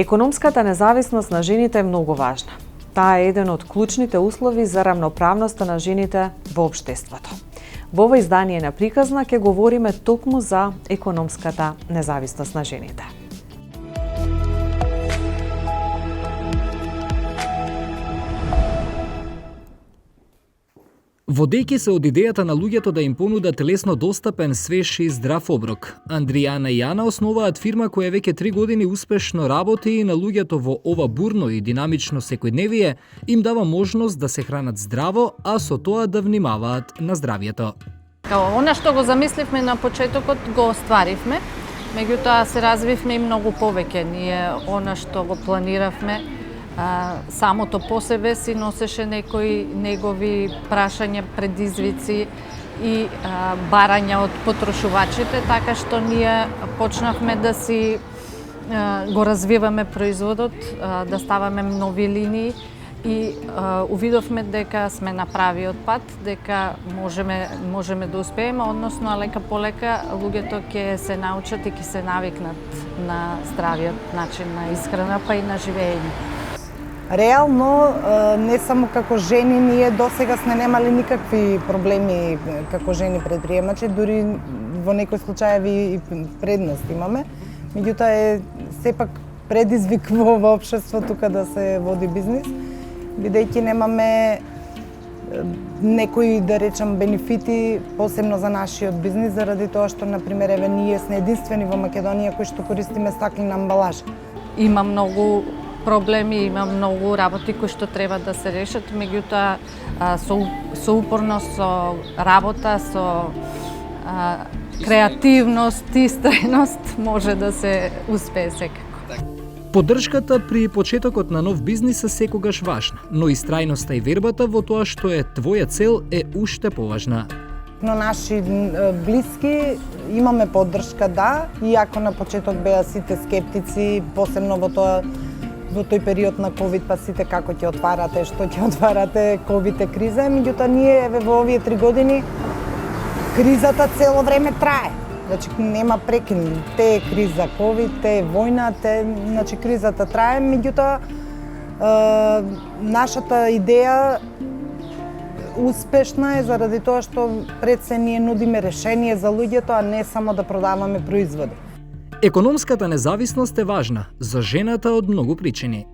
Економската независност на жените е многу важна. Таа е еден од клучните услови за рамноправноста на жените во општеството. Во ова издание на Приказна ќе говориме токму за економската независност на жените. Водејќи се од идејата на луѓето да им понудат лесно достапен, свеж и здрав оброк, Андријана и Јана основаат фирма која веќе 3 години успешно работи и на луѓето во ова бурно и динамично секојдневие им дава можност да се хранат здраво, а со тоа да внимаваат на здравјето. Она што го замисливме на почетокот го остваривме, меѓутоа се развивме и многу повеќе. Ние она што го планиравме, самото по себе си носеше некои негови прашања, предизвици и барања од потрошувачите, така што ние почнавме да си го развиваме производот, да ставаме нови линии и увидовме дека сме на правиот пат, дека можеме да успееме, односно лека по лека луѓето ќе се научат и ќе се навикнат на здравиот начин на исхрана, па и на живење. Реално, не само како жени, ние досега сме немали никакви проблеми како жени предприемачи, дури во некои случаеви и предност имаме. Меѓутоа е сепак предизвик во општеството тука да се води бизнис, бидејќи немаме некои, да речам, бенефити, посебно за нашиот бизнис, заради тоа што, например, еве ние сме единствени во Македонија кои што користиме стаклена амбалажа. Има многу проблеми, има многу работи кои што треба да се решат, меѓутоа со упорност, со работа, со креативност и истрајност може да се успее секако. Поддршката при почетокот на нов бизнис е секогаш важна, но истрајноста и вербата во тоа што е твоја цел е уште поважна. Но наши блиски имаме поддршка, да, иако на почеток беа сите скептици, посебно во тој период на ковид, па сите како ќе отварате, што ќе отварате, ковид е криза, меѓутоа ние еве во овие 3 години кризата цело време трае. Значи нема прекин, те е криза ковид, те е војна, значи кризата трае, меѓутоа нашата идеја успешна е заради тоа што пред се ние нудиме решение за луѓето, а не само да продаваме производи. Економската независност е важна за жената од многу причини.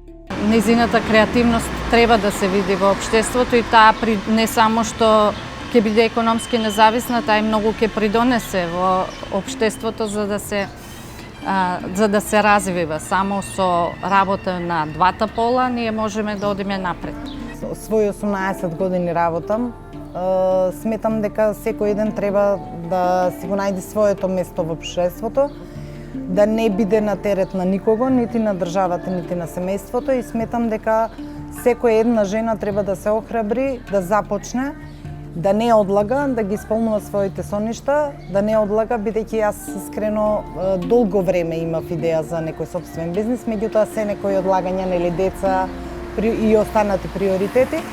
Незината креативност треба да се види во општеството и таа не само што ќе биде економски независна, таа и многу ќе придонесе во општеството за да се развива. Само со работа на двата пола ние можеме да одиме напред. Своји 18 години работам, сметам дека секој еден треба да си го најде своето место во општеството, да не биде на терет на никого, нити на државата, нити на семејството, и сметам дека секоја една жена треба да се охрабри, да започне, да не одлага, да ги исполнува своите соништа, да не одлага, бидејќи јас искрено долго време имав идеја за некој сопствен бизнис, меѓутоа се некои одлагања, нели, деца и останати приоритети.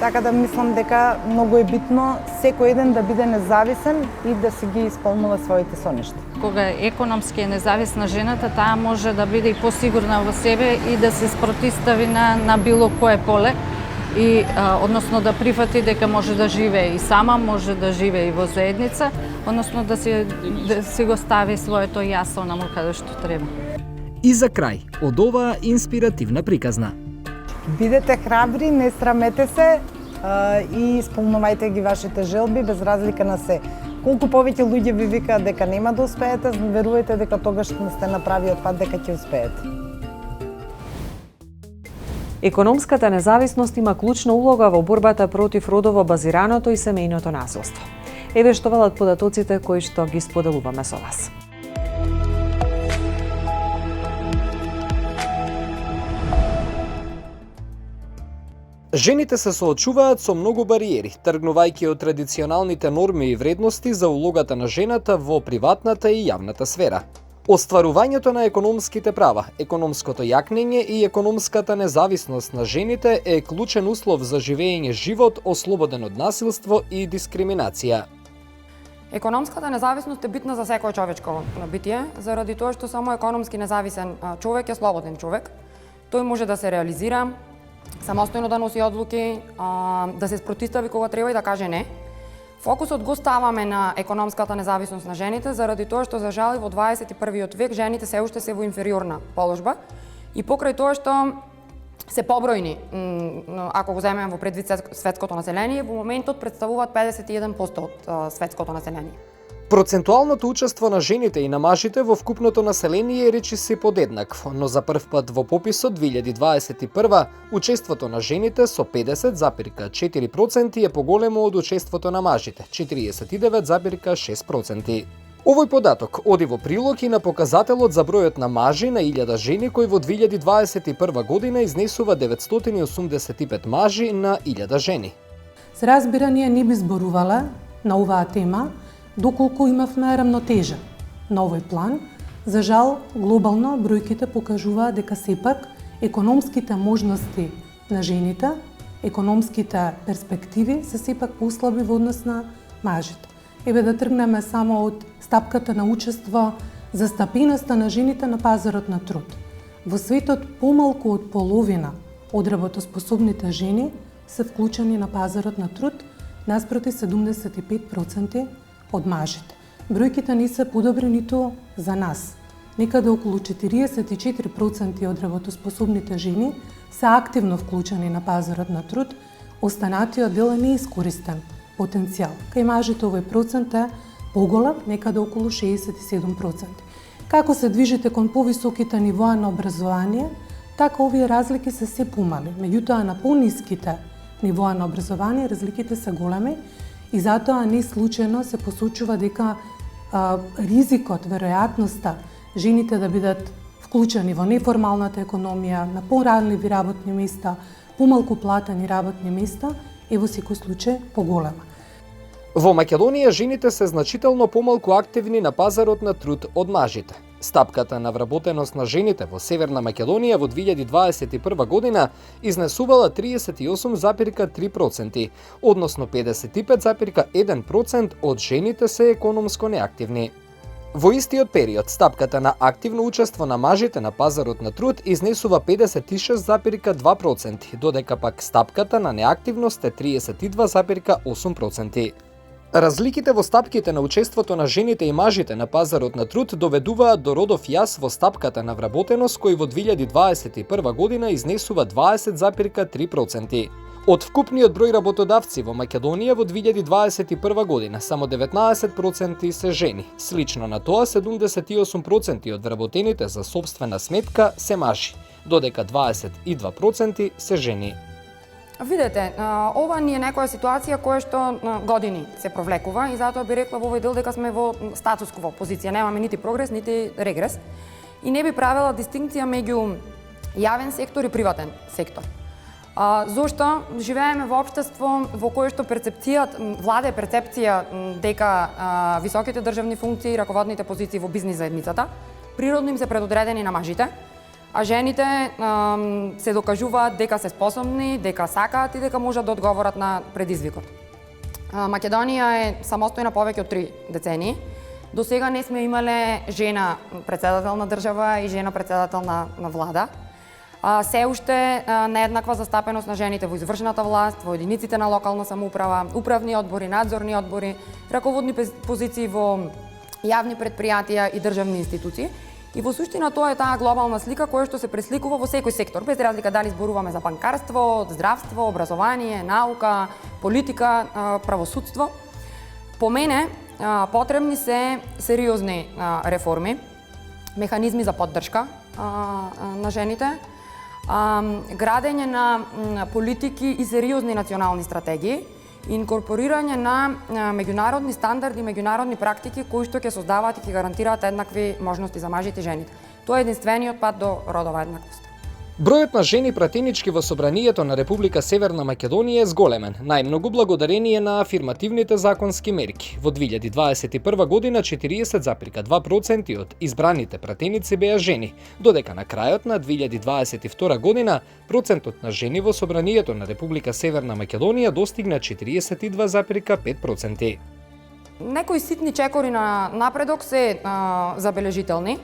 Така да мислам дека многу е битно секој еден да биде независен и да си ги исполнува своите соништа. Кога економски е независна жената, таа може да биде и посигурна во себе и да се спротистави на било кое поле, и односно да прифати дека може да живее и сама, може да живее и во заедница, односно да си го стави своето јас онаму каде што треба. И за крај, од оваа инспиративна приказна. Бидете храбри, не срамете се и исполнувајте ги вашите желби без разлика на се. Колку повеќе луѓе ви викаат дека нема да успеете, верувајте дека тогаш сте на правиот пат, дека ќе успеете. Економската независност има клучна улога во борбата против родово базираното и семејното насилство. Еве што велат податоците кои што ги споделуваме со вас. Жените се соочуваат со многу бариери, тргнувајќи од традиционалните норми и вредности за улогата на жената во приватната и јавната сфера. Остварувањето на економските права, економското јакнење и економската независност на жените е клучен услов за живење живот ослободен од насилство и дискриминација. Економската независност е битна за секој човечко битие, заради тоа што само економски независен човек е слободен човек. Тој може да се реализира, самостојно да носи одлуки, да се спротистави кога треба и да каже не. Фокусот го ставаме на економската независност на жените, заради тоа што за жал во 21. век жените се уште се во инфериорна положба и покрај тоа што се побројни, ако го земеме во предвид светското население, во моментот представуваат 51% од светското население. Процентуалното учество на жените и на мажите во вкупното население е речиси подеднакво, но за прв пат во пописот 2021 учеството на жените со 50,4% е поголемо од учеството на мажите 49,6%. Овој податок оди во прилог и на показателот за бројот на мажи на 1000 жени кој во 2021 година изнесува 985 мажи на 1000 жени. Се разбира, ние не би зборувала на оваа тема доколку имавме рамнотежа на овој план. За жал, глобално бројките покажуваат дека сепак економските можности на жените, економските перспективи се сепак послаби во однос на мажите. Еве да тргнеме само од стапката на учество за стапеноста на жените на пазарот на труд. Во светот помалку од половина од работоспособните жени се вклучени на пазарот на труд, наспроти 75% од мажите. Бројките не се подобри ниту за нас. Некаде околу 44% од работоспособните жени се активно вклучени на пазарот на труд, останатиот дел е неискористен потенцијал. Кај мажите овој процент е поголем, некаде околу 67%. Како се движите кон повисоките нивоа на образование, така овие разлики се се помали. Меѓутоа на пониските нивоа на образование разликите се големи и затоа не случајно се посочува дека ризикот, веројатноста жените да бидат вклучени во неформалната економија, на поранливи работни места, помалку платени работни места, е во секој случај поголема. Во Македонија жените се значително помалку активни на пазарот на труд од мажите. Стапката на вработеност на жените во Северна Македонија во 2021 година изнесувала 38,3%, односно 55,1% од жените се економско неактивни. Во истиот период, стапката на активно учество на мажите на пазарот на труд изнесува 56,2%, додека пак стапката на неактивност е 32,8%. Разликите во стапките на учеството на жените и мажите на пазарот на труд доведуваат до родов јас во стапката на вработеност кој во 2021 година изнесува 20,3%. Од вкупниот број работодавци во Македонија во 2021 година само 19% се жени. Слично на тоа 78% од вработените за сопствена сметка се мажи, додека 22% се жени. Видете, ова ни е некоја ситуација која што години се провлекува и затоа би рекла во овој дел дека сме во статус-кво позиција, немаме нити прогрес, нити регрес и не би правила дистинкција меѓу јавен сектор и приватен сектор. Зошто живееме во општество во кое што владе перцепција дека високите државни функции и раководните позиции во бизнис заедницата природно им се предодредени на мажите, а жените се докажуваат дека се способни, дека сакаат и дека можат да одговорат на предизвикот. Македонија е самостојна повеќе од 3 децении. До сега не сме имале жена председател на држава и жена председател на влада. Се уште нееднаква застапеност на жените во извршната власт, во единиците на локална самоуправа, управни одбори, надзорни одбори, раководни позиции во јавни предпријатија и државни институции. И во суштина тоа е таа глобална слика која што се пресликува во секој сектор, без разлика дали зборуваме за банкарство, здравство, образование, наука, политика, правосудство. По мене потребни се сериозни реформи, механизми за поддршка на жените, градење на политики и сериозни национални стратегии, инкорпорирање на меѓународни стандарди, меѓународни практики кои што ќе создаваат и ќе гарантираат еднакви можности за мажите и жените. Тоа е единствениот пат до родова еднаквост. Бројот на жени пратенички во Собранието на Република Северна Македонија е зголемен, најмногу благодарение на афирмативните законски мерки. Во 2021 година 40,2% од избраните пратеници беа жени, додека на крајот на 2022 година процентот на жени во Собранието на Република Северна Македонија достигна 42,5%. Некои ситни чекори на напредок се забележителни.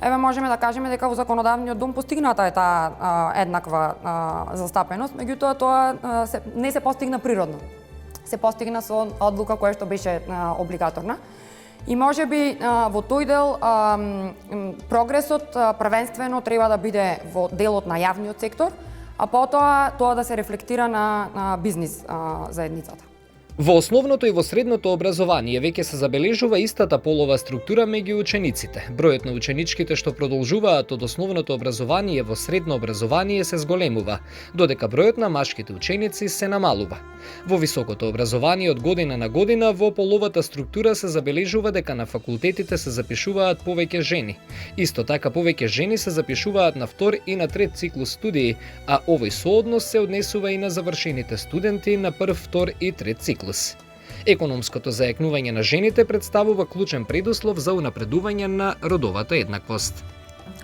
Еве можеме да кажеме дека во законодавниот дом постигната е таа еднаква застапеност, меѓутоа тоа не се постигна природно. Се постигна со одлука која што беше облигаторна. И можеби во тој дел прогресот првенствено треба да биде во делот на јавниот сектор, а потоа тоа да се рефлектира на бизнис заедницата. Во основното и во средното образование веќе се забележува истата полова структура меѓу учениците. Бројот на ученичките што продолжуваат од основното образование во средно образование се зголемува, додека бројот на машките ученици се намалува. Во високото образование од година на година во половата структура се забележува дека на факултетите се запишуваат повеќе жени. Исто така повеќе жени се запишуваат на втор и на трет циклус студии, а овој сооднос се однесува и на завршените студенти на прв, втор и трет циклус. Економското зајакнување на жените представува клучен предуслов за унапредување на родовата еднаквост.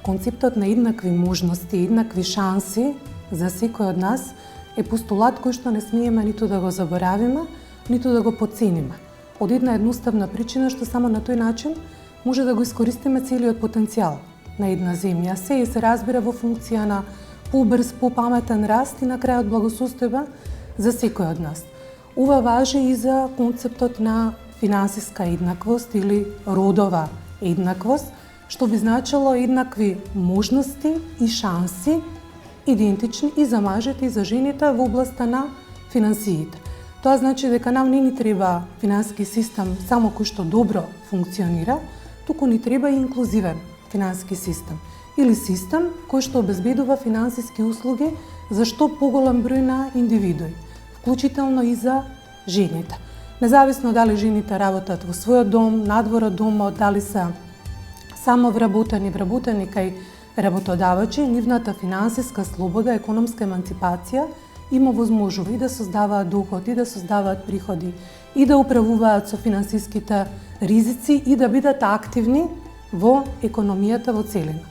Концептот на еднакви можности, еднакви шанси за секој од нас е постулат кој што не смееме ниту да го заборавиме, ниту да го потцениме. Од една едноставна причина што само на тој начин може да го искористиме целиот потенцијал на една земја. Се се разбира во функција на побрз, попаметен раст и на крајот благосостојба за секој од нас. Ова важи и за концептот на финансиска еднаквост или родова еднаквост, што би значило еднакви можности и шанси, идентични и за мажите и за жените во областа на финансиите. Тоа значи дека нам не ни треба финансиски систем само кој што добро функционира, туку ни треба и инклузивен финансиски систем или систем кој што обезбедува финансиски услуги за што поголем број на индивидуи, вклучително и за жените. Независно дали жените работат во својот дом, надвор од домот, дали се само вработени кај работодавачи, нивната финансиска слобода, економска еманципација има возможува и да создаваат доход, и да создаваат приходи, и да управуваат со финансиските ризици и да бидат активни во економијата во целина.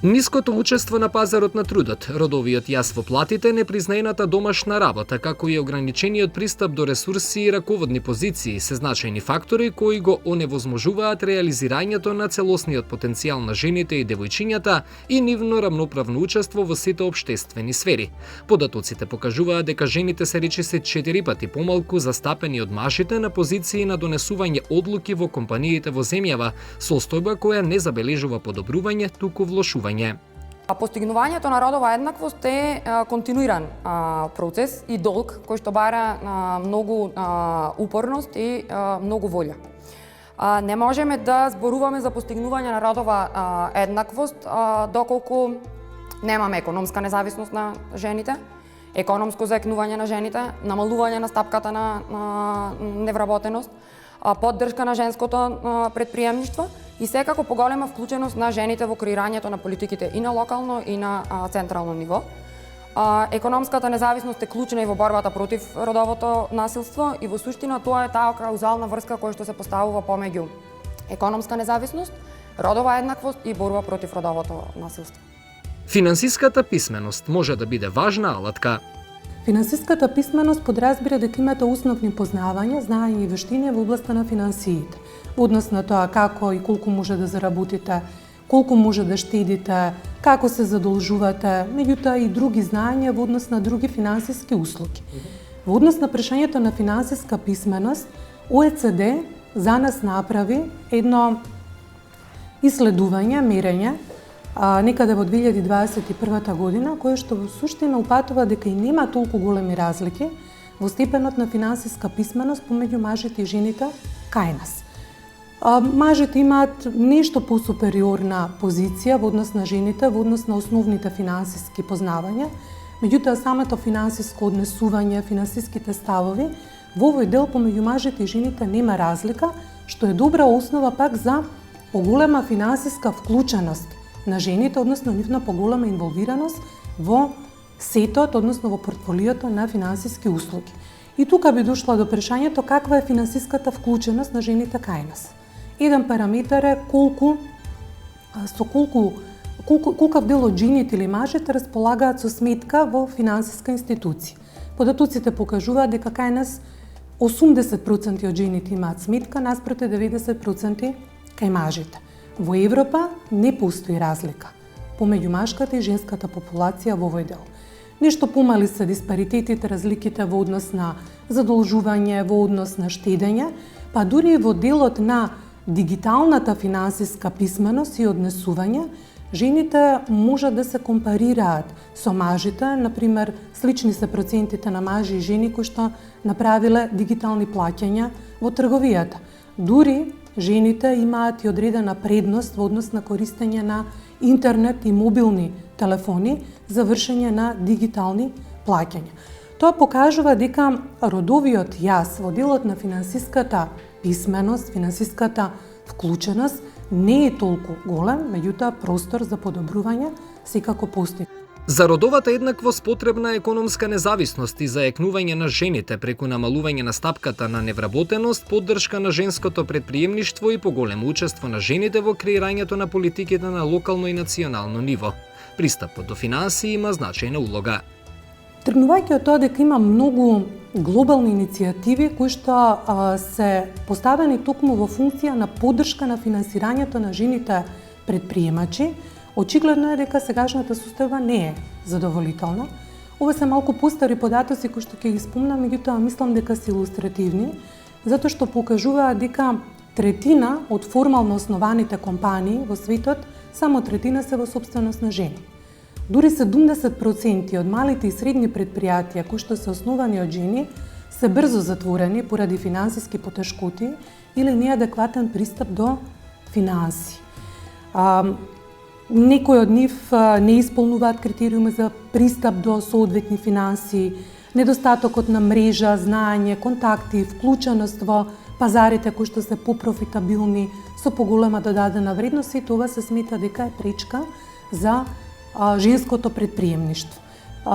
Ниското учество на пазарот на трудот, родовиот јас во платите, непризнаената домашна работа, како и ограничениот пристап до ресурси и раководни позиции се значајни фактори кои го оневозможуваат реализирањето на целосниот потенцијал на жените и девојчињата и нивно рамноправно учество во сите општествени сфери. Податоците покажуваат дека жените се речиси 4 пати помалку застапени од мажите на позиции на донесување одлуки во компаниите во земјава, состојба која не забележува подобрување, туку влошување. Постигнувањето на родова еднаквост е континуиран процес и долг кој што бара многу упорност и многу волја. Не можеме да зборуваме за постигнување на родова еднаквост доколку немаме економска независност на жените, економско заекнување на жените, намалување на стапката на невработеност, поддршка на женското предприемништво и секако поголема вклученост на жените во креирањето на политиките и на локално и на централно ниво. Економската независност е клучна и во борбата против родовото насилство и во суштина тоа е таа каузална врска која што се поставува помеѓу економска независност, родова еднаквост и борба против родовото насилство. Финансиската писменост може да биде важна алатка. Финансиската писменост подразбира дека имате основни познавања, знаење и вештини во областа на финансиите, однос на тоа како и колку може да заработите, колку може да штедите, како се задолжувате, меѓутоа и други знаења во однос на други финансиски услуги. Во однос на прашањето на финансиска писменост, ОЕЦД за нас направи едно исследување, мерење, некаде во 2021 година, кое што во суштина упатува дека и нема толку големи разлики во степенот на финансиска писменост помеѓу мажите и жените кај нас. Мажите имаат нешто посупериорна позиција во однос на жените, во однос на основните финансиски познавања, меѓутоа самото финансиско однесување, финансиските ставови, во овој дел помеѓу мажите и жените нема разлика, што е добра основа пак за поголема финансиска вклученост на жените, односно нивна поголема инволвираност во сетот, односно во портфолиото на финансиски услуги. И тука би дошла до прашањето каква е финансиската вклученост на жените кај нас. Еден параметар е колкав дел од жените или мажите располагаат со сметка во финансиска институција. Податоците покажуваат дека кај нас 80% од жените имаат сметка, наспроти 90% кај мажите. Во Европа не постои разлика помеѓу машката и женската популација во овој дел. Нешто помали се диспаритетите, разликите во однос на задолжување, во однос на штедење, па дури и во делот на дигиталната финансиска писменост и однесување, жените можат да се компарираат со мажите, например, слични се процентите на мажи и жени кои што направиле дигитални плаќања во трговијата. Дури жените имаат и одредена предност во однос на користење на интернет и мобилни телефони за вршење на дигитални плаќања. Тоа покажува дека родовиот јас во делот на финансиската писменост, финансиската вклученост не е толку голем, меѓутоа простор за подобрување секако постои. За родовата еднаквост потребна е економска независност и заекнување на жените преку намалување на стапката на невработеност, поддршка на женското претприемништво и поголемо учество на жените во креирањето на политиките на локално и национално ниво. Пристапот до финансии има значајна улога. Тргнувајќи од тоа дека има многу глобални иницијативи кои што се поставени токму во функција на поддршка на финансирањето на жените предприемачи, очигледно е дека сегашната состојба не е задоволителна. Ова се малку постари податоци кои што ќе ги спомнам, меѓутоа мислам дека се илустративни, затоа што покажуваат дека третина од формално основаните компании во светот, само третина се во сопственост на жени. Дури 70% од малите и средни предпријатија кои што се основани од жени се брзо затворени поради финансиски потешкоти или неадекватен пристап до финанси. Некои од нив не исполнуваат критериуми за пристап до соодветни финанси, недостатокот на мрежа, знаење, контакти, вклученост во пазарите кои што се попрофитабилни со поголема додадена вредност, и тоа се смета дека е пречка за женското предприемништво.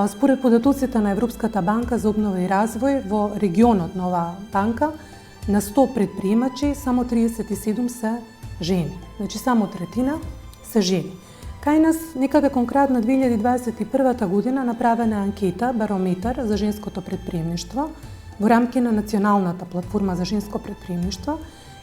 Според податоците на Европската банка за обнова и развој, во регионот на оваа банка на 100 предприемачи само 37 се жени. Значи само третина се жени. Кај нас некаде конкретно 2021 година направена анкета, барометар за женското предприемништво во рамки на Националната платформа за женско предприемништво,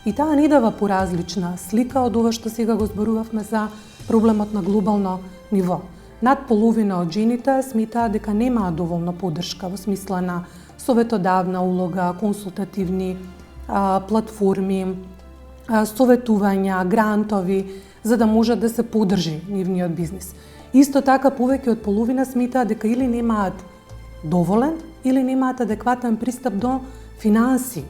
и таа не дава поразлична слика од ова што сега го зборувавме за проблемот на глобално ниво. Над половина од жените сметаат дека немаат доволно поддршка во смисла на советодавна улога, консултативни платформи, советувања, грантови, за да може да се поддржи нивниот бизнис. Исто така, повеќе од половина сметаат дека или немаат доволен, или немаат адекватен пристап до финанси.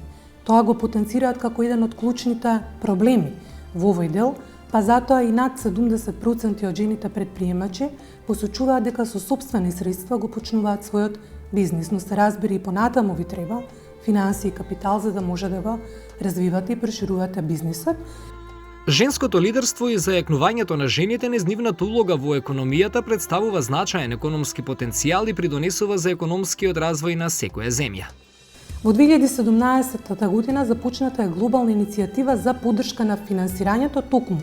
Тоа го потенцираат како еден од клучните проблеми во овој дел, па затоа и над 70% од жените предприемачи посочуваат дека со сопствени средства го почнуваат својот бизнис, но се разбери и понатаму ви треба финанси и капитал за да може да го развивате и проширувате бизнисот. Женското лидерство и зајакнувањето на жените, незнивната улога во економијата представува значаен економски потенцијал и придонесува за економскиот развој на секоја земја. Во 2017 година започната е глобална иницијатива за поддршка на финансирањето токму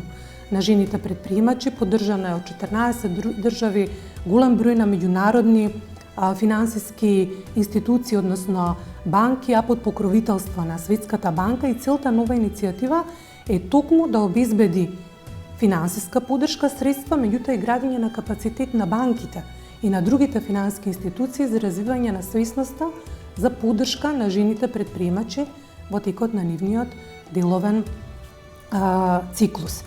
на жените предприемачи, поддржана е од 14 држави, голем број на меѓународни финансиски институции, односно банки, а под покровителство на Светската банка, и целта нова иницијатива е токму да обезбеди финансиска поддршка, средства, меѓутоа и градење на капацитет на банките и на другите финансиски институции за развивање на свесноста за поддршка на жените предприемачи во текот на нивниот деловен циклус.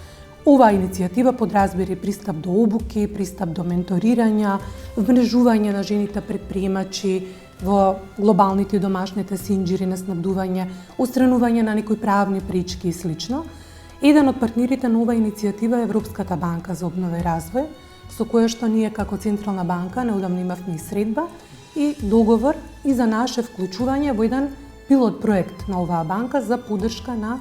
Оваа иницијатива подразбира пристап до обуки, пристап до менторирања, вмрежување на жените предприемачи во глобалните и домашните синџири на снабдување, отстранување на некои правни пречки и слично. Еден од партнерите на оваа иницијатива е Европската банка за обнова и развој, со која што ние како Централна банка неодамно имавме и средба и договор и за наше вклучување во еден пилот проект на оваа банка за поддршка на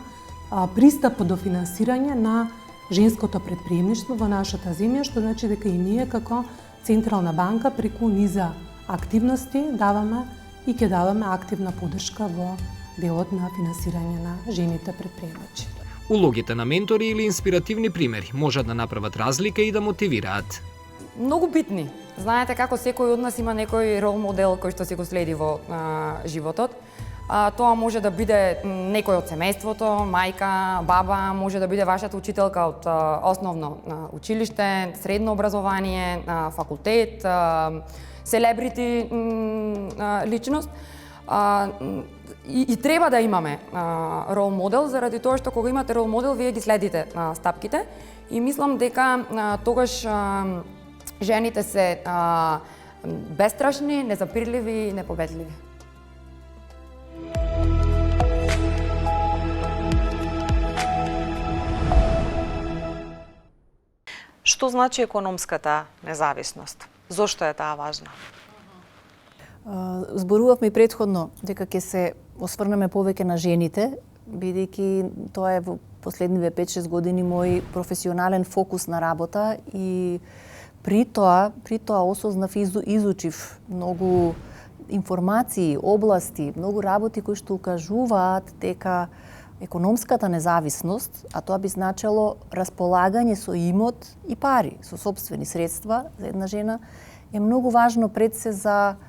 пристап до финансирање на женското предприемништво во нашата земја, што значи дека и ние како Централна банка преку низа активности даваме и ќе даваме активна поддршка во делот на финансирање на жените предприемачи. Улогите на ментори или инспиративни примери можат да направат разлика и да мотивираат. Многу битни. Знаете како секој од нас има некој рол модел кој што се го следи во животот. Тоа може да биде некој од семејството, мајка, баба, може да биде вашата учителка од основно училиште, средно образование, факултет, селебрити личност. И треба да имаме рол модел, заради тоа што кога имате рол модел, вие ги следите стапките и мислам дека тогаш жените се бестрашни, незапирливи и непобедливи. Што значи економската независност? Зошто е таа важна? Зборувавме претходно дека ќе се осврнеме повеќе на жените, бидејќи тоа е во последниве 5-6 години мој професионален фокус на работа и при тоа осознав и изучив многу информации, области, многу работи кои што укажуваат дека економската независност, а тоа би значело располагање со имот и пари, со сопствени средства за една жена, е многу важно пред се за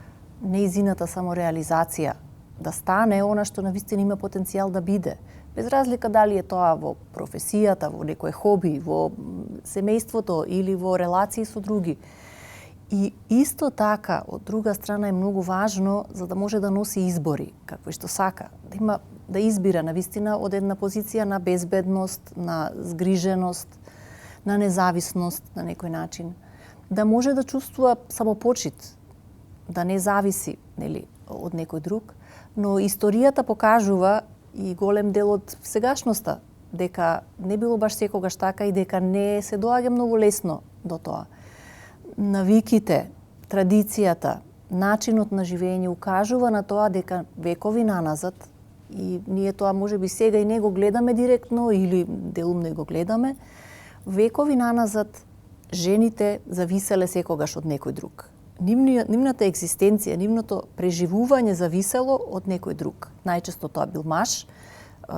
нејзината самореализација, да стане она што навистина има потенцијал да биде. Без разлика дали е тоа во професијата, во некое хоби, во семејството или во релации со други. И исто така, од друга страна е многу важно за да може да носи избори, какви што сака, да избира навистина од една позиција на безбедност, на згриженост, на независност на некој начин, да може да чувствува самопочит, да не зависи, нели, од некој друг, но историјата покажува и голем дел од сегашноста дека не било баш секогаш така и дека не се доаѓа многу лесно до тоа. Навиките, традицијата, начинот на живење укажува на тоа дека векови наназад, и ние тоа можеби сега и не го гледаме директно или делумно го гледаме, векови наназад жените зависеле секогаш од некој друг. Нивната екзистенција, нивното преживување зависело од некој друг. Најчесто тоа бил маж,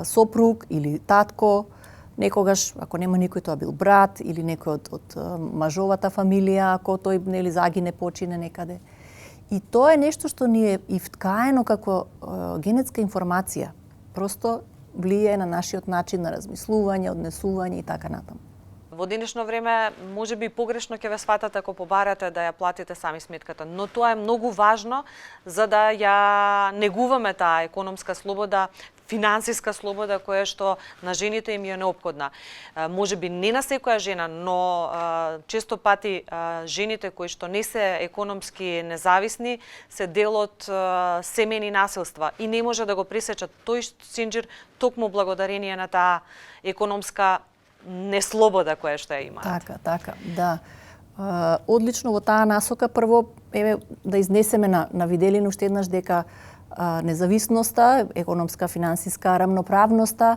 сопруг или татко, некогаш, ако нема никој, тоа бил брат или некој од мажовата фамилија, ако тој нели загине, почине некаде. И тоа е нешто што ни е и вткаено како генетска информација. Просто влијае на нашиот начин на размислување, однесување и така натаму. Во денешно време можеби погрешно ќе ве сватате ако побарате да ја платите сами сметката, но тоа е многу важно за да ја негуваме таа економска слобода, финансиска слобода која што на жените им е неопходна. Можеби не на секоја жена, но често пати жените кои што не се економски независни се дел од семејни насилства и не може да го пресечат тој синџир токму благодарение на таа економска неслобода која што ја имаат. Така, да. Одлично во таа насока прво да изнесеме на виделина уште еднаш дека независноста, економска, финансиска рамноправноста,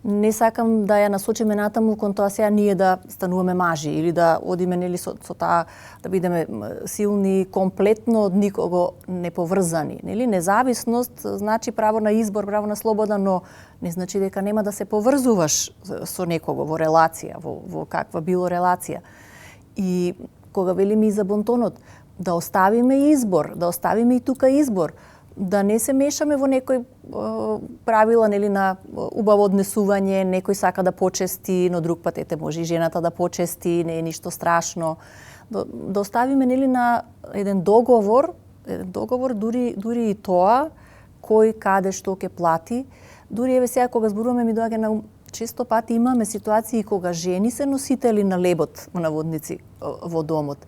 не сакам да ја насочиме натаму кон тоа сега ние да стануваме мажи или да одиме нели со таа да бидеме силни, комплетно од никого не поврзани, нели? Независност значи право на избор, право на слобода, но не значи дека нема да се поврзуваш со некого во релација, во каква било релација. И кога велиме и за бонтонот, да оставиме избор, да оставиме и тука избор, да не се мешаме во некој правила нели на убаво однесување, некој сака да почести, но друг пат може и жената да почести, не е ништо страшно. Да оставиме нели на еден договор дури и тоа кој каде што ќе плати. Дури еве сега кога зборуваме ми доаѓа на често пати имаме ситуации кога жени се носители на лебот во наводници во домот.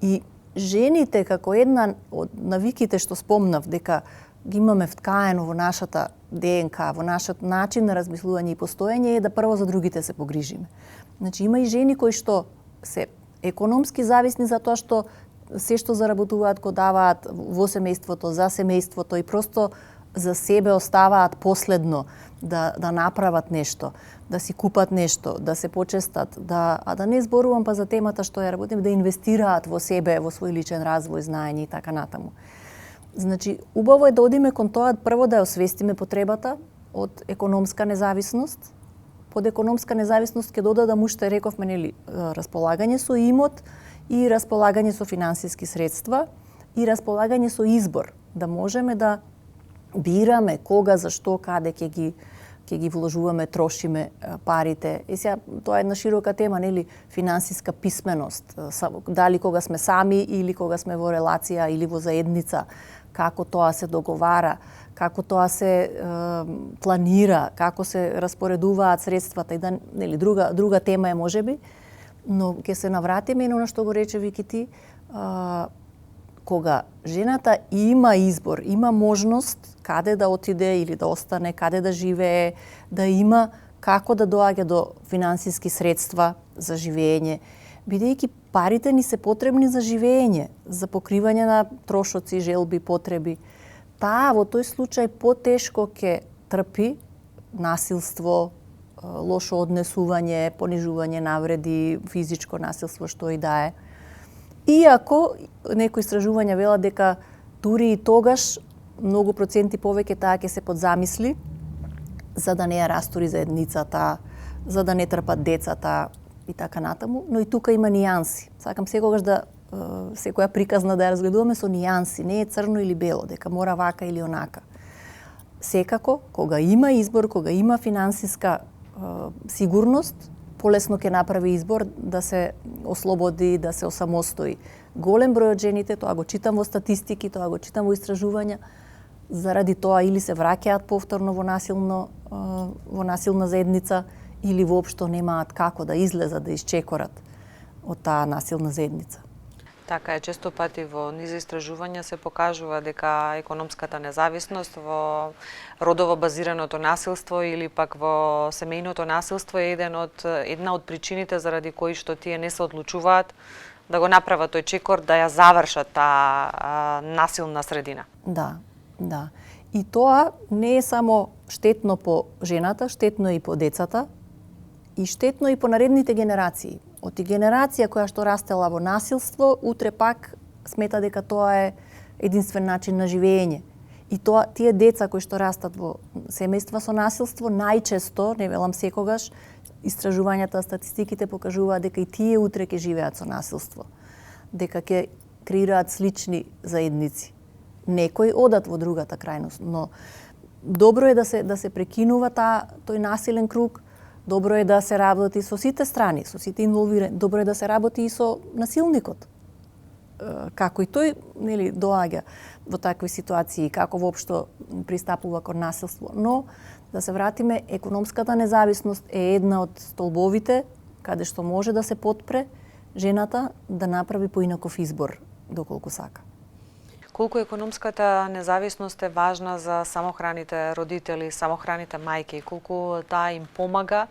И жените како една од навиките што спомнав дека ги имаме вткаено во нашата ДНК, во нашиот начин на размислување и постоење е да прво за другите се погрижиме. Значи има и жени кои што се економски зависни за тоа што се што заработуваат го даваат во семејството, за семејството и просто за себе оставаат последно да направат нешто, да си купат нешто, да се почестат, а да не зборувам па за темата што ја работим, да инвестираат во себе, во свој личен развој, знаење и така натаму. Значи, убаво е да одиме кон тоа прво да ја освестиме потребата од економска независност. Под економска независност ќе додадам уште рековме нели располагање со имот и располагање со финансиски средства и располагање со избор, да можеме да бираме кога, зашто, каде ќе ги вложуваме, трошиме парите. И сега тоа е една широка тема, нели, финансиска писменост, дали кога сме сами или кога сме во релација или во заедница, како тоа се договара, како тоа се планира, како се распоредуваат средствата и да, нели, друга тема е можеби, но ќе се навратиме и на што го рече Вики ти, кога жената има избор, има можност каде да отиде или да остане, каде да живее, да има како да доаѓа до финансиски средства за живење, бидејќи парите ни се потребни за живење, за покривање на трошоци, желби, потреби. Таа во тој случај потешко ќе трпи насилство, лошо однесување, понижување, навреди, физичко насилство, што и да е. Иако некои истражувања велат дека дури и тогаш многу проценти повеќе таа ќе се подзамисли за да не ја растури заедницата, за да не трпат децата и така натаму, но и тука има нијанси. Сакам секогаш да секоја приказна да ја разгледуваме со нијанси, не е црно или бело, дека мора вака или онака. Секако, кога има избор, кога има финансиска сигурност, полесно ќе направи избор да се ослободи, да се осамостои. Голем број од жените, тоа го читам во статистики, тоа го читам во истражувања, заради тоа или се враќаат повторно во насилна заедница, или воопшто немаат како да излезат, да исчекорат од таа насилна заедница. Така е, често пати во низ истражувања се покажува дека економската независност во родово базираното насилство или пак во семејното насилство е една од причините заради кои што тие не се одлучуваат да го направат тој чекор, да ја завршат таа насилна средина. Да. И тоа не е само штетно по жената, штетно е и по децата и штетно и по наредните генерации. Од генерација која што растела во насилство, утре пак смета дека тоа е единствен начин на живење. И тие деца кои што растат во семејства со насилство, најчесто, не велам секогаш, истражувањата, статистиките покажуваат дека и тие утре ќе живеат со насилство. Дека ќе креираат слични заедници. Некои одат во другата крајност, но добро е да се прекинува тој насилен круг. Добро е да се работи со сите страни, со сите инволвирани. Добро е да се работи и со насилникот. Како и тој, нели, доаѓа во такви ситуации, како воопшто пристапува кон насилство. Но, да се вратиме, економската независност е една од столбовите каде што може да се потпре жената да направи поинаков избор, доколку сака. Колку економската независност е важна за самохраните родители, самохраните мајки, колку таа им помага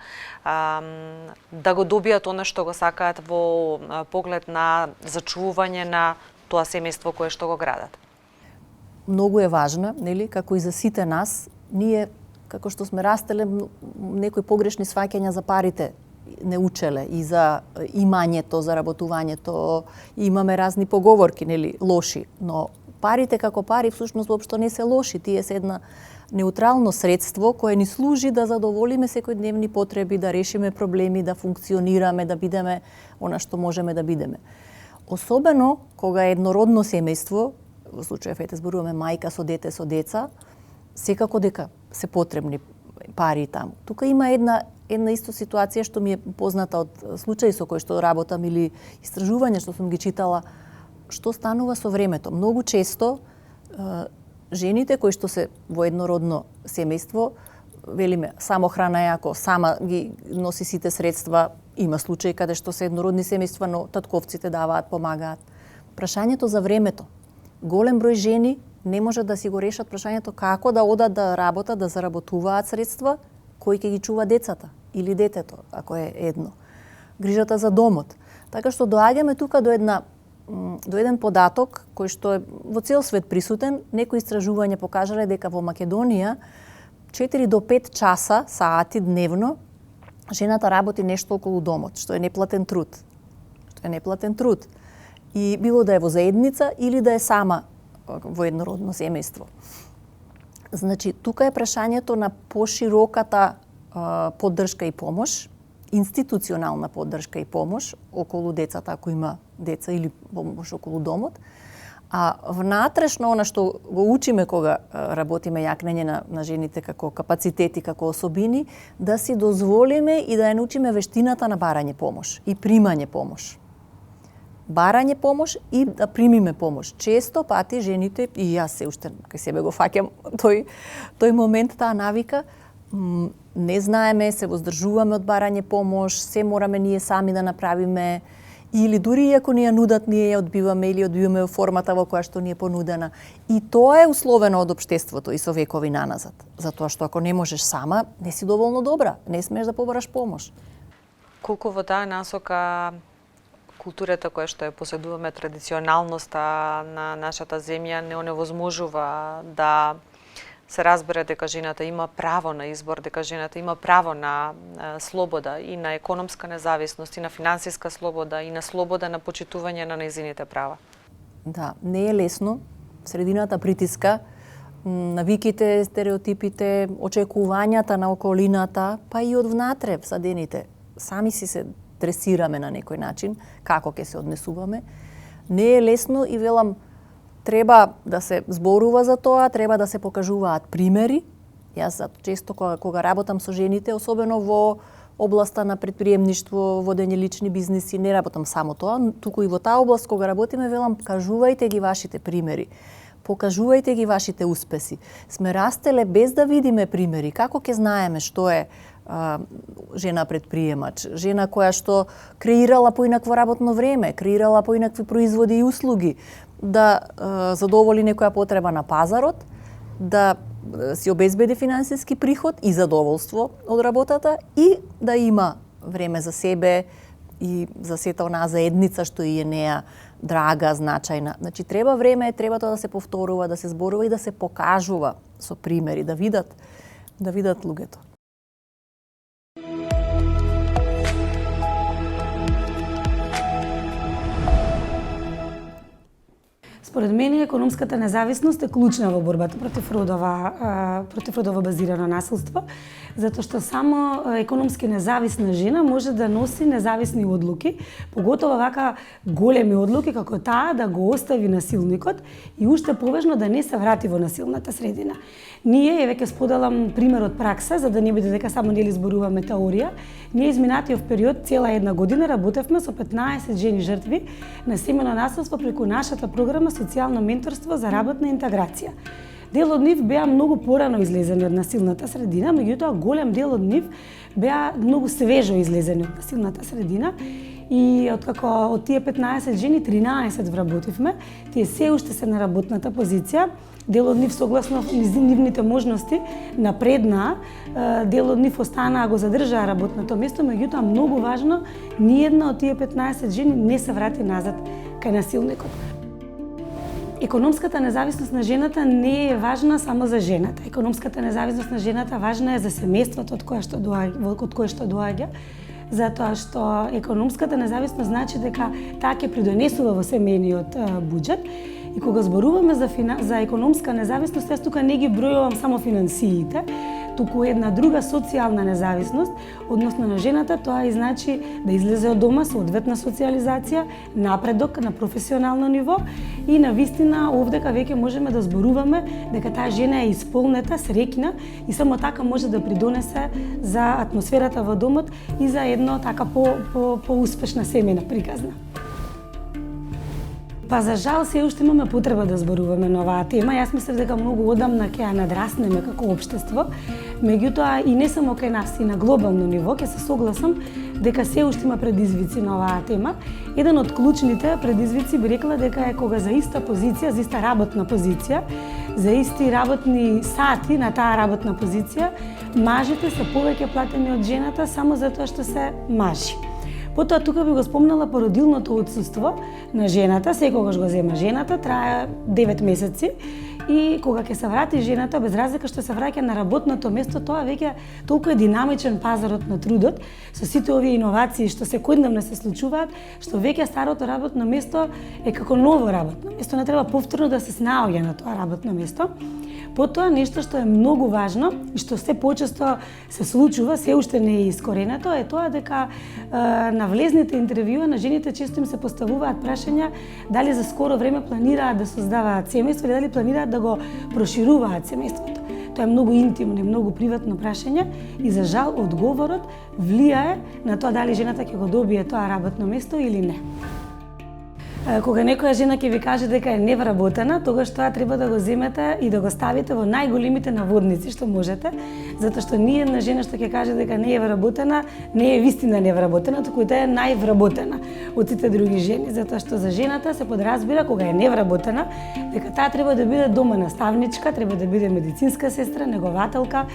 да го добијат она што го сакаат во поглед на зачувување на тоа семејство кое што го градат? Многу е важна, нели, како и за сите нас. Ние, како што сме растеле, некои погрешни сваќања за парите не учеле и за имањето, за работувањето. Имаме разни поговорки, нели, лоши, но парите како пари всушност воопшто не се лоши, тие се една неутрално средство кое ни служи да задоволиме секојдневни потреби, да решиме проблеми, да функционираме, да бидеме она што можеме да бидеме. Особено кога е еднородно семејство, во случајов ете зборуваме мајка со дете со деца, секако дека се потребни пари таму. Тука има една исто ситуација што ми е позната од случаи со кои што работам или истражувања што сум ги читала. Што станува со времето? Многу често жените кои што се во еднородно семејство, велиме, самохрана е ако сама ги носи сите средства, има случаи каде што се еднородни семејства, но татковците даваат, помагаат. Прашањето за времето. Голем број жени не може да си го решат прашањето како да одат да работат, да заработуваат средства, кој ќе ги чува децата или детето, ако е едно. Грижата за домот. Така што доаѓаме тука до еден податок кој што е во цел свет присутен. Некои истражувања покажале дека во Македонија 4 до 5 часа, сати дневно, жената работи нешто околу домот, што е неплатен труд. И било да е во заедница или да е сама во еднородно семејство. Значи, тука е прашањето на пошироката поддршка и помош, институционална поддршка и помош околу децата, ако има деца, или помош околу домот, А внатрешно, она што го учиме кога работиме јакнење на жените како капацитети, како особини, да си дозволиме и да ја научиме вештината на барање помош и примање помош. Барање помош и да примиме помош. Често пати жените, и јас се уште кај себе го фаќам тој момент, таа навика, не знаеме, се воздржуваме од барање помош, се мораме ние сами да направиме, или дури и ако ни ја нудат, ние ја одбиваме или одбиваме во формата во која што ни е понудена. И тоа е условено од општеството и со векови наназад. Затоа што ако не можеш сама, не си доволно добра, не смееш да побараш помош. Колку во таа насока културата која што ја поседуваме, традиционалноста на нашата земја не оневозможува да се разбере дека жената има право на избор, дека жената има право на слобода и на економска независност, и на финансиска слобода, и на слобода на почитување на нејзините права. Да, не е лесно. Средината притиска, навиките, стереотипите, очекувањата на околината, па и од внатре всадените. Сами си се дресираме на некој начин, како ќе се однесуваме. Не е лесно и велам, треба да се зборува за тоа, треба да се покажуваат примери. Јас често кога работам со жените, особено во областа на предприемништво, водење лични бизниси, не работам само тоа, туку и во таа област кога работиме, велам, кажувајте ги вашите примери. Покажувајте ги вашите успеси. Сме растеле без да видиме примери. Како ќе знаеме што е жена предприемач, жена која што креирала поинакво работно време, креирала поинакви производи и услуги, да задоволи некоја потреба на пазарот, да си обезбеди финансиски приход и задоволство од работата и да има време за себе и за сета онаа заедница што и е неа драга, значајна. Значи треба време, треба тоа да се повторува, да се зборува и да се покажува со примери, да видат луѓето. Според мене, економската независност е клучна во борбата против родово базирано насилство, затоа што само економски независна жена може да носи независни одлуки, поготово вака големи одлуки како таа да го остави насилникот и уште поважно да не се врати во насилната средина. Ние, веќе споделам пример од пракса, за да не биде дека само нели зборуваме теорија, ние изминатиот период, цела една година, работевме со 15 жени жртви на семејно насилство преку нашата програма Социјално менторство за работна интеграција. Дел од нив беа многу порано излезени од насилната средина, меѓутоа голем дел од нив беа многу свежо излезени од насилната средина и откако од тие 15 жени 13 вработивме, тие се уште се на работната позиција. Дел од нив согласно нивните можности напреднаа, дел од нив останаа, го задржаа работното место, меѓутоа многу важно, ниедна од тие 15 жени не се врати назад кај насилникот. Економската независност на жената не е важна само за жената. Економската независност на жената важна е за семејството од кое што доаѓа, затоа што економската независност значи дека таа ќе придонесува во семејниот буџет. И кога зборуваме за економска независност, јас тука не ги бројувам само финансиите, туку една друга социјална независност, односно на жената, тоа и значи да излезе од дома со одветна социјализација, напредок на професионално ниво и на вистина овдека веќе можеме да зборуваме дека таа жена е исполнета, среќна и само така може да придонесе за атмосферата во домот и за едно така по-успешна семејна приказна. Па за жал се уште имаме потреба да зборуваме на оваа тема. Јас мислев дека многу одамна ќе ја надраснеме како општество, меѓутоа и не само кај нас, и на глобално ниво ќе се согласам дека се уште има предизвици на оваа тема. Еден од клучните предизвици би рекла дека е кога за иста позиција, за иста работна позиција, за исти работни сати на таа работна позиција, мажите се повеќе платени од жената само затоа што се мажи. Потоа тука би го спомнала породилното отсуство на жената, секогаш го зема жената, трае 9 месеци и кога ќе се врати жената, без разлика што се враќа на работното место, тоа веќе толку е динамичен пазарот на трудот, со сите овие иновации што секојдневно се случуваат, што веќе старото работно место е како ново работно место, не треба повторно да се снаоѓа на тоа работно место. Потоа нешто што е многу важно и што се почесто се случува, се уште не е искоренето, е тоа дека на влезните интервјуа на жените често им се поставуваат прашања дали за скоро време планираат да создаваат семејство или дали планираат да го прошируваат семејството. Тоа е многу интимно и многу приватно прашање и за жал одговорот влијае на тоа дали жената ќе го добие тоа работно место или не. Кога некоја жена ќе ви каже дека е невработена, тогаш тоа треба да го земете и да го ставите во најголемите наводници што можете, затоа што ни една жена што ќе каже дека не е вработена, не е вистина невработена, туку таа е највработена од сите други жени, затоа што за жената се подразбира кога е невработена, дека таа треба да биде дома наставничка, треба да биде медицинска сестра, негователка,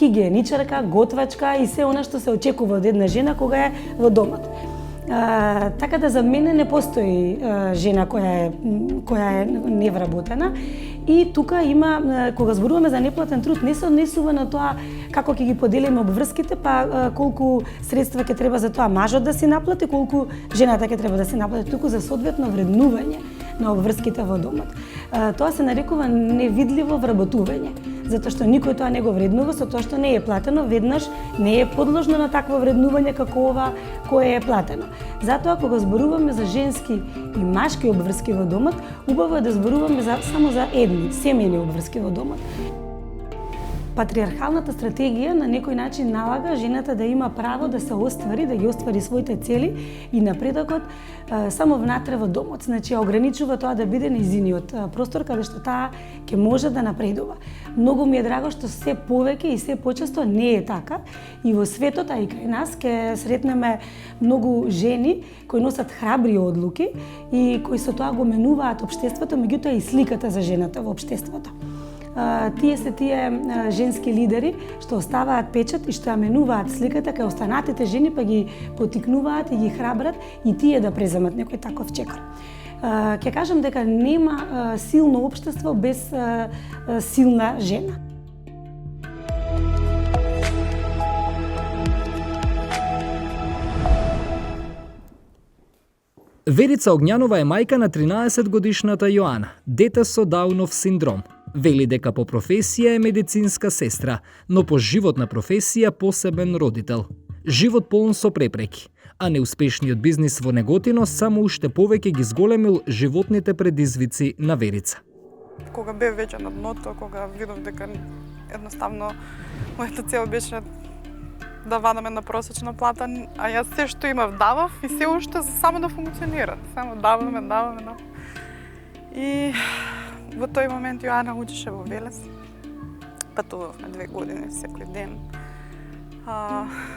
хигиеничарка, готвачка и се она што се очекува од една жена кога е во домот. Така да за мене не постои жена која е невработена и тука има, кога зборуваме за неплатен труд, не се однесува на тоа како ќе ги поделиме обврските, па колку средства ќе треба за тоа мажот да си наплати, колку жената ќе треба да си наплати, туку за соодветно вреднување на обврските во домот. Тоа се нарекува невидливо вработување, затоа што никој тоа не го вреднува со тоа што не е платено, веднаш не е подложно на такво вреднување како ова кое е платено. Затоа кога зборуваме за женски и машки обврски во домот, убаво е да зборуваме само за едни, семејни обврски во домот. Патриархалната стратегија на некој начин налага жената да има право да се оствари, да ги оствари своите цели и напредокот само внатре во домот. Значи, ограничува тоа да биде нејзиниот простор каде што таа ќе може да напредува. Многу ми е драго што се повеќе и се почесто не е така и во светот, а и кај нас ќе сретнеме многу жени кои носат храбри одлуки и кои со тоа го менуваат општеството, меѓутоа и сликата за жената во општеството. Тие се тие женски лидери што оставаат печат и што ја менуваат сликата кај останатите жени, па ги потикнуваат и ги храбрат и тие да преземат некој таков чекор. Ќе кажам дека нема силно општество без силна жена. Верица Огњанова е мајка на 13-годишната Јоана, дете со Даунов синдром. Вели дека по професија е медицинска сестра, но по животна професија посебен родител. Живот полн со препреки, а неуспешниот бизнис во Неготино само уште повеќе ги зголемил животните предизвици на Верица. Кога бев веќе на дното, кога видов дека едноставно мојата цел беше да вадаме на просечна плата, а јас се што имав давав и се уште само да функционира. Само даваме. И во тој момент Јоана учеше во Велес. Патувавме 2 години секој ден.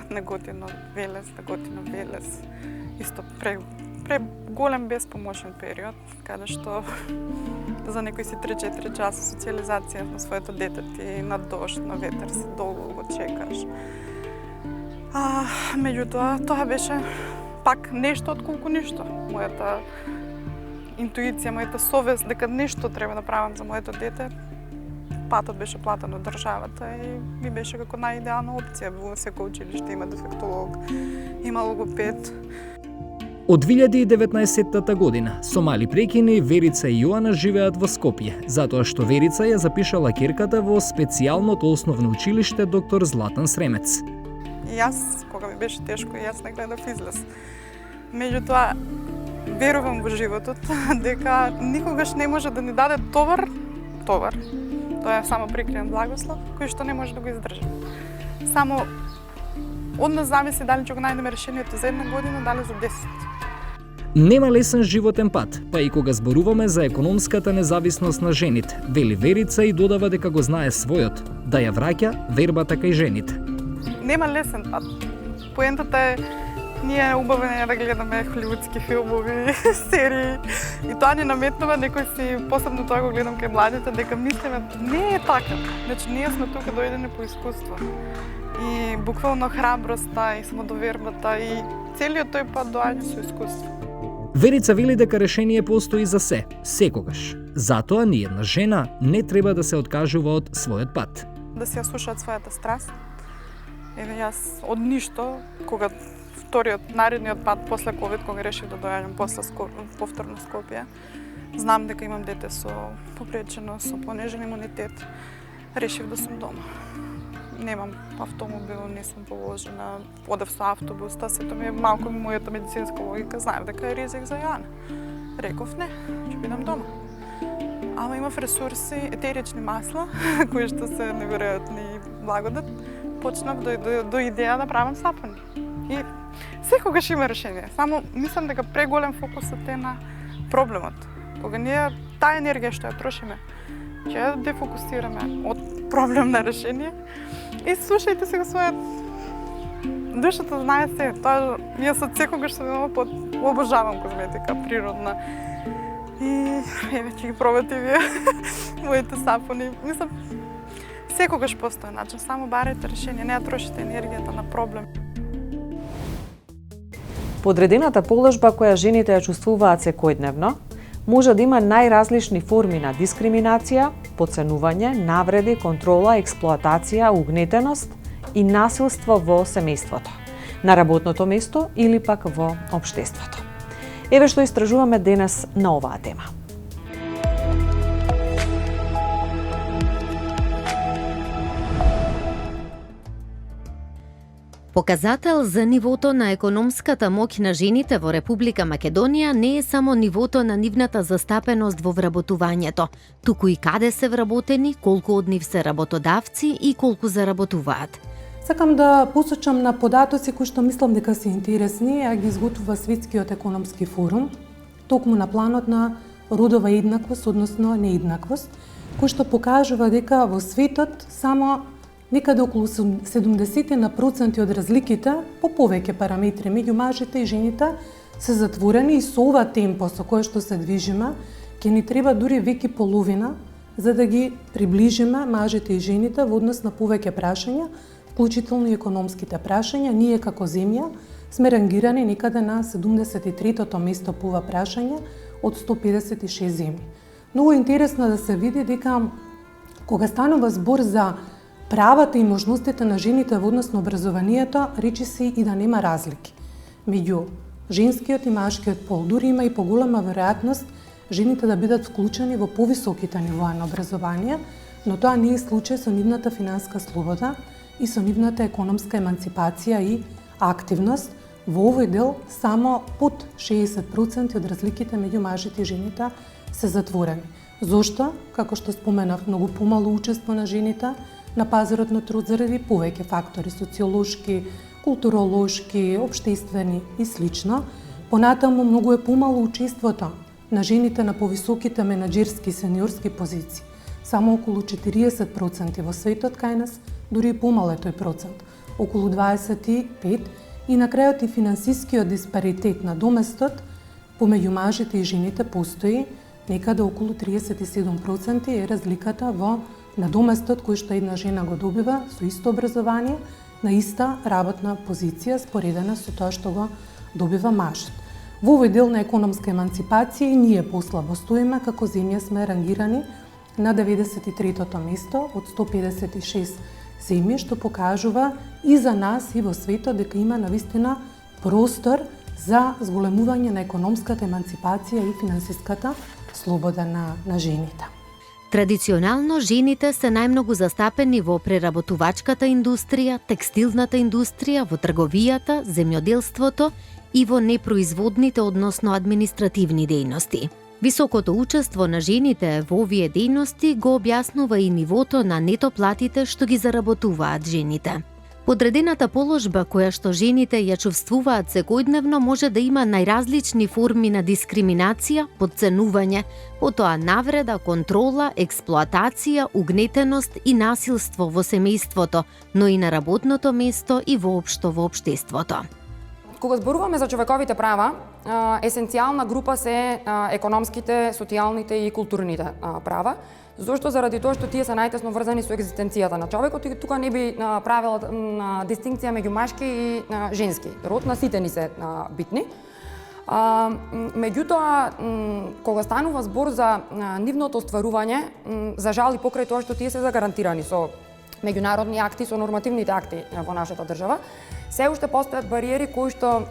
Неготино Велес. Исто голем безпомошен период, каде што за некои си 3-4 часа социализација на своето дете ти на дожд, на ветер си долго го чекаш. Меѓутоа, тоа беше пак нешто отколку ништо. Мојата интуиција, мојата совест дека нешто треба да правам за моето дете, патот беше платен од државата и ми беше како најидеална опција. Во секој училиште има дефектолог, има логопед. Од 2019 година, со мали прекини, Верица и Јоана живеат во Скопје, затоа што Верица ја запишала ќерката во специјалното основно училиште доктор Златан Сремец. И јас, кога ми беше тешко, јас не гледав излез. Меѓутоа, верувам во животот дека никогаш не може да ни даде товар. Тоа е само прикриен благослов, кој што не може да го издржи. Само од нас зависи дали ќе го најдеме решението за 1 година, дали за 10. Нема лесен животен пат, па и кога зборуваме за економската независност на жените, вели Верица и додава дека го знае својот, да ја враќа вербата кај жените. Нема лесен пат. Поентата е ние убаво не да гледаме холивудски филмови, серии и тоа ни наметнува некој си, посебно тоа го гледам кај младите, дека мислиме не е така. Значи ние сме тука дојдени по искуство. И буквално храброста и самодовербата и целиот тој пат доаѓа со искуство. Верица вели дека решение постои за се, секогаш. Затоа ни една жена не треба да се откажува од својот пат. Да си ја слушаат својата страст. Еве јас од ништо, кога наредниот пат после ковид, кога решив да доаѓам повторно Скопје, знам дека имам дете со попречено, со понижен имунитет. Решив да сум дома. Немам автомобил, не сум положена, одев со автобус, сето ми е малку мојата медицинска логика, знаев дека е ризик за Јана. Реков не, ќе бидам дома. Ама имав ресурси, етерични масла, кои што се неверојатни благодат. Почнав до идеја да правам сапуни. И секогаш има решение. Само мислам дека преголем фокусот е на проблемот. Кога ние таа енергија што ја трошиме, ќе ја дефокусираме од проблем на решение и слушајте се го својот. Душата знае се. Тоа јас од секогаш сум обожавам козметика природна. И еве ќе ги пробате вие моите сапуни. Мислам, секогаш постои начин, само барете решение, не ја трошите енергијата на проблем. Подредената положба која жените ја чувствуваат секојдневно може да има најразлични форми на дискриминација, подценување, навреди, контрола, експлоатација, угнетеност и насилство во семејството, на работното место или пак во општеството. Еве што истражуваме денес на оваа тема. Показател за нивото на економската моќ на жените во Република Македонија не е само нивото на нивната застапеност во вработувањето, туку и каде се вработени, колку од нив се работодавци и колку заработуваат. Сакам да посочам на податоци кои што мислам дека се интересни, а ги изготвува Светскиот економски форум, токму на планот на родова еднаквост, односно нееднаквост, кој што покажува дека во светот само некаде околу 70% од разликите по повеќе параметри меѓу мажите и жените се затворени и со ова темпо со кое што се движиме, ќе ни треба дури веќе половина за да ги приближиме мажите и жените во однос на повеќе прашања, вклучително и економските прашања. Ние како земја сме рангирани некаде на 73-тото место по ова прашање од 156 земји. Многу интересно да се види дека кога станува збор за правата и можностите на жените во однос на образованието, речиси и да нема разлики меѓу женскиот и машкиот пол. Дури има и поголема веројатност жените да бидат вклучени во повисоките нивоа на образование, но тоа не е случај со нивната финанска слобода и со нивната економска еманципација и активност. Во овој дел само под 60% од разликите меѓу мажите и жените се затворени. Зошто? Како што споменав, многу помало учество на жените на пазарот на труд заради повеќе фактори социолошки, културолошки, општествени и слично. Понатаму многу е помало учеството на жените на повисоките менаџерски и сениорски позиции. Само околу 40% во светот кај нас, дури и помал е тој процент, околу 25%, и на крајот и финансискиот диспаритет на доместот помеѓу мажите и жените постои некаде околу 37% е разликата во надоместот кој што една жена го добива со исто образование на иста работна позиција споредена со тоа што го добива мажот. Во овој дел на економска еманципација и ние послабо стоиме, како земја сме рангирани на 93-тото место од 156 земји, што покажува и за нас и во светот дека има навистина простор за зголемување на економската еманципација и финансиската слобода на жените. Традиционално жените се најмногу застапени во преработувачката индустрија, текстилната индустрија, во трговијата, земјоделството и во непроизводните, односно административни дејности. Високото учество на жените во овие дејности го објаснува и нивото на нето платите што ги заработуваат жените. Подредената положба која што жените ја чувствуваат секојдневно може да има најразлични форми на дискриминација, подценување, потоа навреда, контрола, експлоатација, угнетеност и насилство во семејството, но и на работното место и воопшто во општеството. Кога зборуваме за човековите права, есенцијална група се економските, социјалните и културните права. Зошто? Заради тоа што тие се најтесно врзани со екзистенцијата на човекот и тука не би правила дистинкција меѓу машки и женски род, на сите ни се битни. Меѓутоа, кога станува збор за нивното остварување, за жал и покрај тоа што тие се загарантирани со меѓународни акти, со нормативните акти во нашата држава, се уште постојат бариери кои што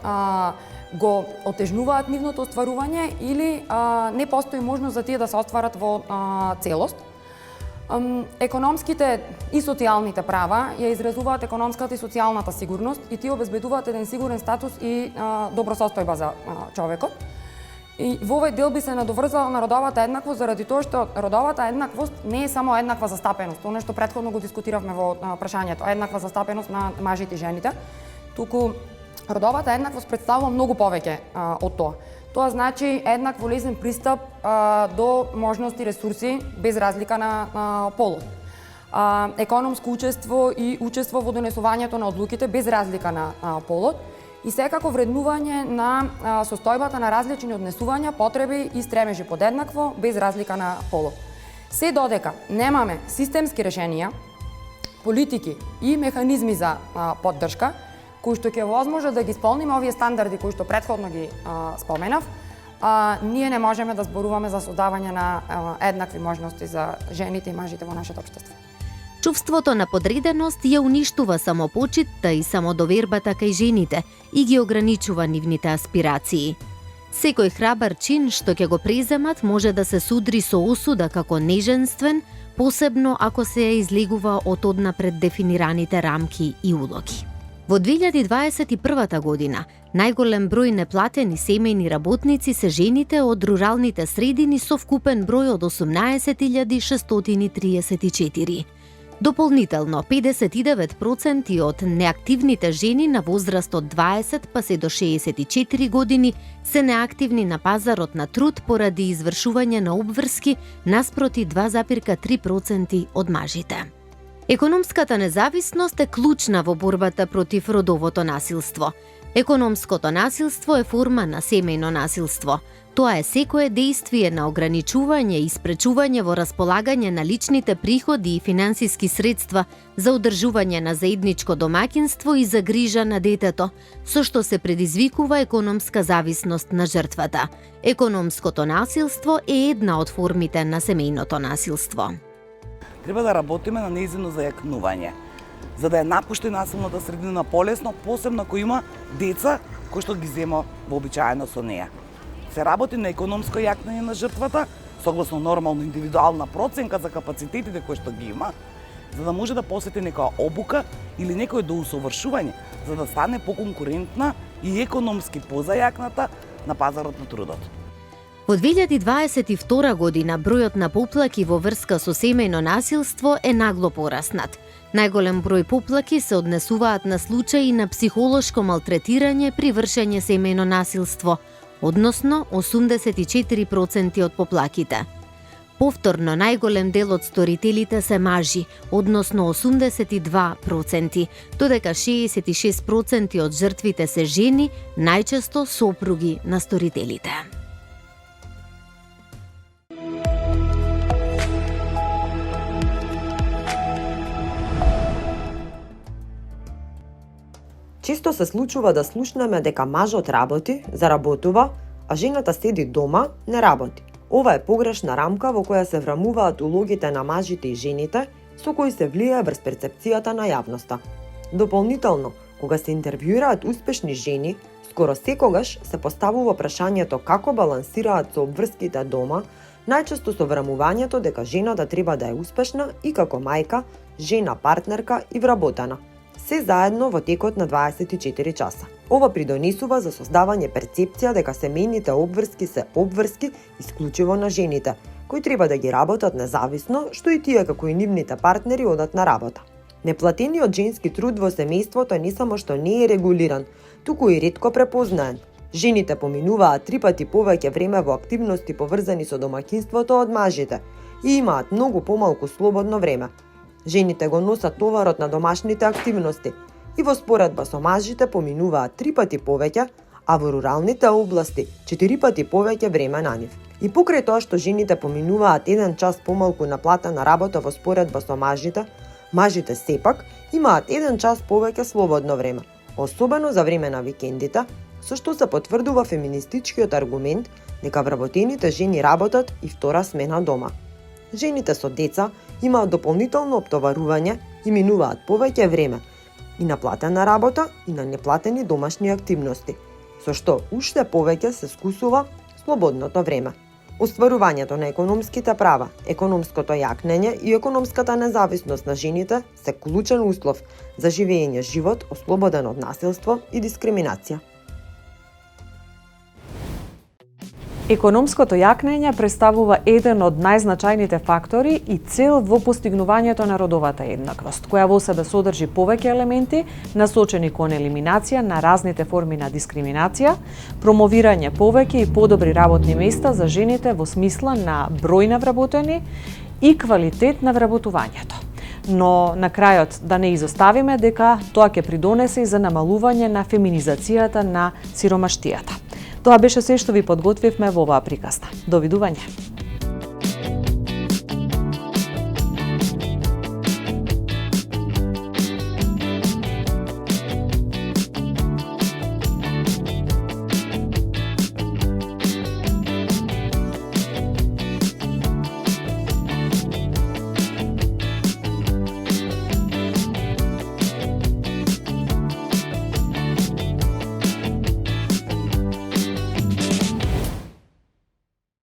го отежнуваат нивното остварување или не постои можност за тие да се остварат во целост. Економските и социјалните права ја изразуваат економската и социјалната сигурност и тие обезбедуваат еден сигурен статус и добра состојба за човекот. И во овој дел би се надоврзала на родовата еднаквост заради тоа што родовата еднаквост не е само еднаква застапеност, тоа нешто претходно го дискутиравме во прашањето, еднаква застапеност на мажите и жените, туку родовата еднаквост представува многу повеќе од тоа. Тоа значи еднак волезен пристап до можности, ресурси, без разлика на полот. Економско учество и учество во донесувањето на одлуките без разлика на полот и секако вреднување на состојбата на различни однесувања, потреби и стремежи подеднакво, без разлика на полот. Се додека немаме системски решенија, политики и механизми за поддршка, кои што ќе возможат да ги исполниме овие стандарди кои што претходно ги споменав, ние не можеме да зборуваме за создавање на еднакви можности за жените и мажите во нашето општество. Чувството на подреденост ја уништува самопочитта и самодовербата кај жените и ги ограничува нивните аспирации. Секој храбар чин што ќе го преземат може да се судри со осуда како неженствен, посебно ако се ја излегува од однапред дефинираните рамки и улоги. Во 2021 година, најголем број неплатени семејни работници се жените од руралните средини со вкупен број од 18.634. Дополнително, 59% од неактивните жени на возраст од 20 па се до 64 години се неактивни на пазарот на труд поради извршување на обврски наспроти 2,3% од мажите. Економската независност е клучна во борбата против родовото насилство. Економското насилство е форма на семејно насилство. Тоа е секое дејствие на ограничување и спречување во располагање на личните приходи и финансиски средства за одржување на заедничко домаќинство и за грижа на детето, со што се предизвикува економска зависност на жртвата. Економското насилство е една од формите на семејното насилство. Треба да работиме на нејзино зајакнување, за да ја напушти насилната средина полесно, посебно ако има деца кои што ги зема вообичаено со неја. Се работи на економско јакнење на жртвата, согласно нормална индивидуална проценка за капацитетите кои што ги има, за да може да посети некоја обука или некој доусовршување, за да стане поконкурентна и економски позајакната на пазарот на трудот. Во 2022 година бројот на поплаки во врска со семејно насилство е нагло пораснат. Најголем број поплаки се однесуваат на случаи на психолошко малтретирање при вршење семејно насилство, односно 84% од поплаките. Повторно, најголем дел од сторителите се мажи, односно 82%, додека 66% од жртвите се жени, најчесто сопруги на сторителите. Често се случува да слушнеме дека мажот работи, заработува, а жената седи дома, не работи. Ова е погрешна рамка во која се врамуваат улогите на мажите и жените, со кои се влијае врз перцепцијата на јавноста. Дополнително, кога се интервјуираат успешни жени, скоро секогаш се поставува прашањето како балансираат со обврските дома, најчесто со врамувањето дека жената треба да е успешна и како мајка, жена, партнерка и вработена. Се заедно во текот на 24 часа. Ова придонесува за создавање перцепција дека семејните обврски се обврски исклучиво на жените, кои треба да ги работат независно, што и тие како и нивните партнери одат на работа. Неплатениот женски труд во семејството не само што не е регулиран, туку и ретко препознаен. Жените поминуваат 3 пати повеќе време во активности поврзани со домаќинството од мажите и имаат многу помалку слободно време. Жените го носат товарот на домашните активности и во споредба со мажите поминуваат 3 пати повеќе, а во руралните области 4 пати повеќе време на нив. И покрај тоа што жените поминуваат 1 час помалку на платена работа во споредба со мажите сепак имаат 1 час повеќе слободно време. особено за време на викендите, со што се потврдува феминистичкиот аргумент дека вработените жени работат и втора смена дома. Жените со деца имаат дополнително оптоварување и минуваат повеќе време и на платена работа и на неплатени домашни активности, со што уште повеќе се скусува слободното време. Остварувањето на економските права, економското јакнење и економската независност на жените се клучен услов за живење живот ослободен од насилство и дискриминација. Економското јакнење представува еден од најзначајните фактори и цел во постигнувањето на родовата еднаквост, која во себе содржи повеќе елементи насочени кон елиминација на разните форми на дискриминација, промовирање повеќе и подобри работни места за жените во смисла на број на вработени и квалитет на вработувањето. Но на крајот да не изоставиме дека тоа ќе придонесе и за намалување на феминизацијата на сиромаштијата. Тоа беше се што ви подготвивме во оваа приказна. Довидување!